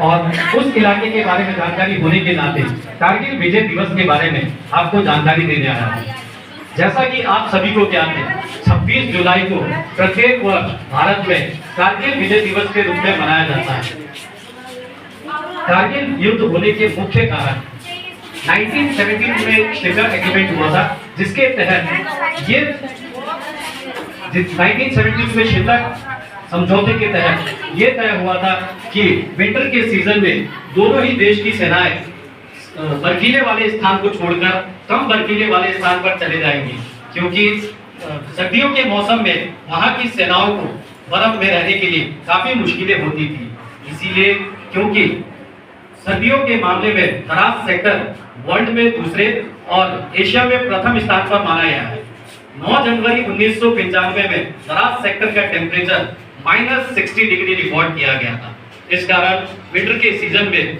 और उस इलाके के बारे में जानकारी होने के नाते कारगिल विजय दिवस के बारे में आपको जानकारी देने आया हूँ। जैसा कि आप सभी को ज्ञात है, 26 जुलाई को प्रत्येक वर्ष भारत में कारगिल विजय दिवस के रूप में मनाया जाता है। कारगिल युद्ध होने के मुख्य कारण 1917 में शिखर एग्रीमेंट हुआ था, जिसके तहत ये 1917 में शिखर समझौते के तहत ये तय हुआ था कि विंटर के सीजन में दोनों ही देश की सेनाएं बर्फीले वाले स्थान को छोड़कर कम बर्फीले वाले स्थान पर चले जाएंगे, क्योंकि सर्दियों के मौसम में वहां की सेनाओं को बर्फ में रहने के लिए काफी मुश्किलें होती थी। इसीलिए क्योंकि सर्दियों के मामले में द्रास सेक्टर वर्ल्ड में दूसरे और एशिया में प्रथम स्थान पर माना गया है। 9 जनवरी 1995 में द्रास सेक्टर का टेम्परेचर -60 डिग्री रिकॉर्ड किया गया था। इस कारण विंटर के सीजन में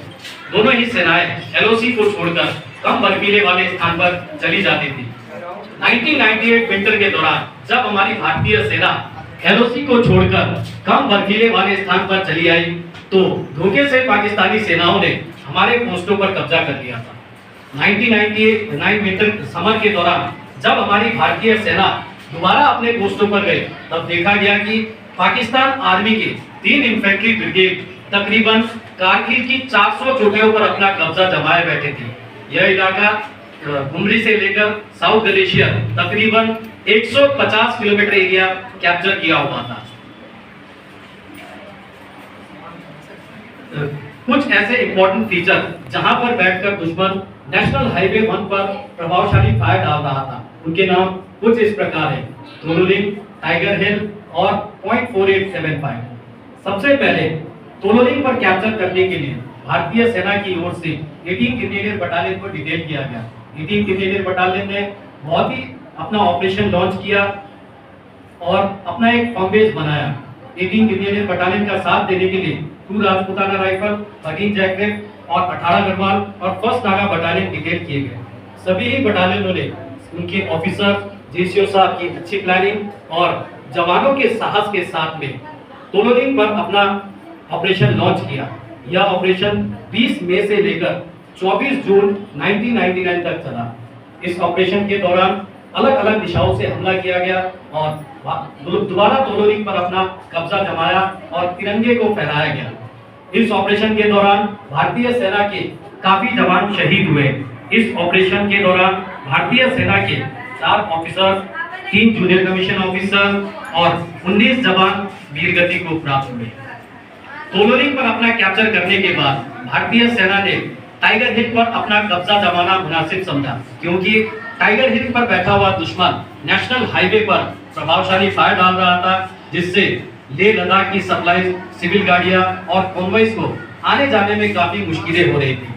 दोनों ही सेनाएं एलओसी को छोड़कर कम बर्फीले वाले स्थान पर चली जाती थी। 1998 विंटर के दौरान जब हमारी भारतीय सेना एलओसी को छोड़कर कम बर्फीले वाले स्थान पर चली आई, तो धोखे से पाकिस्तानी सेनाओं ने हमारे पोस्टों पर कब्जा कर लिया था। 1998 विंटर समर के दौरान जब हमारी भारतीय सेना दोबारा अपने पोस्टों पर गए, तब देखा गया कि पाकिस्तान आर्मी के 3 इन्फेंट्री ब्रिगेड तकरीबन कारगिल की 400 चोटियों पर अपना कब्जा जमाए बैठे थे। यह इलाका घुमरी से लेकर साउथ ग्लेशियर तकरीबन 150 किलोमीटर एरिया कैप्चर किया हुआ था। कुछ ऐसे इंपॉर्टेंट फीचर जहां पर बैठकर दुश्मन नेशनल हाईवे 1 पर प्रभावशाली फायर डाल रहा था, उनके नाम कुछ इस प्रकार है: तोलोलिंग, टाइगर हिल और .4875। सबसे पहले तोलोलिंग पर कैप्चर करने के लिए भारतीय सेना की ओर से 18 ग्रेनेडियर बटालियन को डिटेल किया गया। 18 ग्रेनेडियर बटालियन ने बहुत ही अपना ऑपरेशन लॉन्च किया और अपना एक फॉर्म बेस बनाया। 18 ग्रेनेडियर बटालियन का साथ देने के लिए 2 राजपूताना राइफल, 13 जैकरेट और 18 गढ़वाल और 1st नागा बटालियन डिटेल किए गए। सभी ही बटालियनों ने उनके ऑफिसर, जीसीओ साहब की अच्छी प्लानिंग और जवानों के साहस के साथ में तोलोलिंग पर अपना ऑपरेशन लॉन्च किया। यह ऑपरेशन 20 मई से लेकर 24 जून 1999 तक चला। इस ऑपरेशन के दौरान अलग अलग दिशाओं से हमला किया गया और दोबारा तोलोलिंग पर अपना कब्जा जमाया और तिरंगे को फहराया गया। इस ऑपरेशन के दौरान भारतीय सेना के काफी जवान शहीद हुए। इस ऑपरेशन के दौरान भारतीय सेना के 4 ऑफिसर, 3 जूनियर कमीशन ऑफिसर और 19 जवान वीरगति को प्राप्त हुए। तोलोलिंग पर अपना कैप्चर करने के बाद भारतीय सेना ने टाइगर हिल पर अपना कब्जा जमाना मुनासिब समझा, क्योंकि टाइगर हिल पर बैठा हुआ दुश्मन नेशनल हाईवे पर प्रभावशाली फायर डाल रहा था, जिससे लेह लद्दाख की सप्लाई, सिविल गाड़ियां और कॉन्वॉयज को आने जाने में काफी मुश्किलें हो रही थी।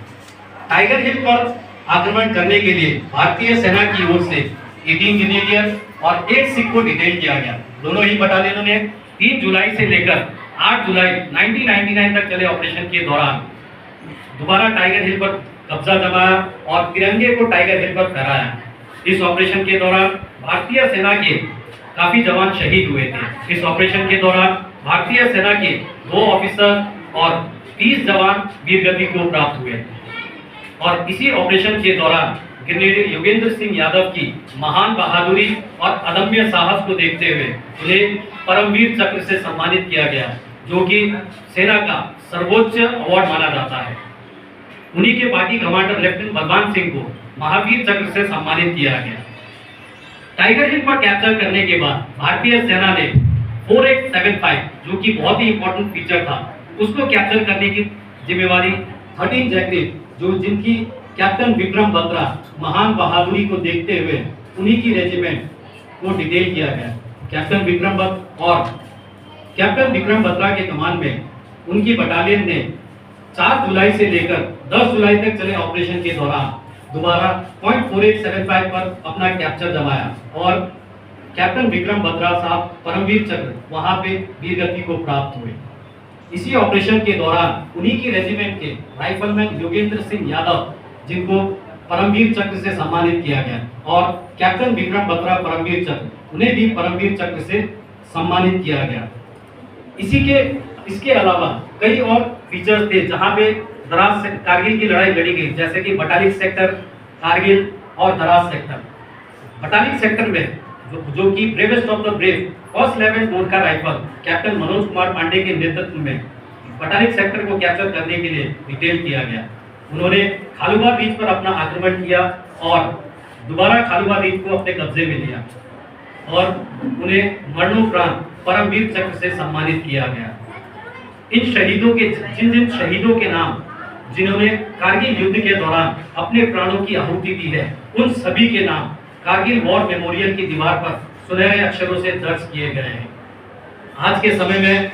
टाइगर हिल पर आक्रमण करने के लिए भारतीय सेना की ओर से 18 ग्रेनेडियर और 8 सिख को डिटेल किया गया। दोनों ही बटालियनों ने 3 जुलाई से लेकर 8 जुलाई 1999 तक चले ऑपरेशन के दौरान दोबारा टाइगर हिल पर कब्जा जमाया और तिरंगे को टाइगर हिल पर फहराया। इस ऑपरेशन के दौरान भारतीय सेना के काफी जवान शहीद हुए थे। इस ऑपरेशन के दौरान भारतीय सेना के 2 ऑफिसर और 30 जवान वीरगति को प्राप्त हुए और इसी ऑपरेशन के दौरान ग्रेनेडियर योगेंद्र सिंह यादव की महान बहादुरी और अदम्य साहस को देखते हुए उन्हें परमवीर चक्र से सम्मानित किया गया, जो कि सेना का सर्वोच्च अवार्ड माना जाता है। उन्हीं के party commander lieutenant Balwan Singh को महावीर चक्र से सम्मानित किया गया। टाइगर हिल पर कैप्चर करने के बाद भारतीय सेना ने 4875, जो कि बहुत ही इंपॉर्टेंट फीचर था, उसको कैप्चर करने की जिम्मेवारी 13 जैकरेट, जो जिनकी कैप्टन विक्रम बत्रा महान बहादुरी को देखते हुए उन्हीं की रेजिमेंट को डिटेल किया गया। कैप्टन विक्रम बत्रा के कमान में उनकी बटालियन ने 4 जुलाई से लेकर 10 जुलाई तक चले ऑपरेशन के दौरान दोबारा .4875 पर अपना कैप्चर जमाया और कैप्टन विक्रम बत्रा साहब परमवीर चक्र वहां पे वीरगति को प्राप्त हुए। इसी ऑपरेशन के दौरान उन्हीं की रेजिमेंट के राइफलमैन योगेंद्र सिंह यादव, जिनको परमवीर चक्र से सम्मानित किया गया, और कैप्टन विक्रम बत्रा परमवीर चक्र, उन्हें भी परमवीर चक्र से सम्मानित किया गया। इसके अलावा कई और फीचर्स थे जहां पे द्रास से कारगिल की लड़ाई लड़ी गई, जैसे कि बटालिक सेक्टर, कारगिल और द्रास सेक्टर। बटालिक सेक्टर में जो कि bravest of the brave first 11 Gorkha rifle captain Manoj Kumar Pande के नेतृत्व में बटालिक सेक्टर को कैप्चर करने के लिए डिटेल किया गया। उन्होंने खालूबा बीच पर अपना आक्रमण किया और दोबारा खालूबा बीच को अपने कब्जे में लिया और उन्हें मरणोपरांत परमवीर चक्र से सम्मानित किया गया। इन शहीदों के जिन शहीदों के नाम जिन्होंने कारगिल युद्ध के दौरान अपने प्राणों की आहुति दी है, उन सभी के नाम कारगिल वॉर मेमोरियल की दीवार पर सुनहरे अक्षरों से दर्ज किए गए हैं। आज के समय में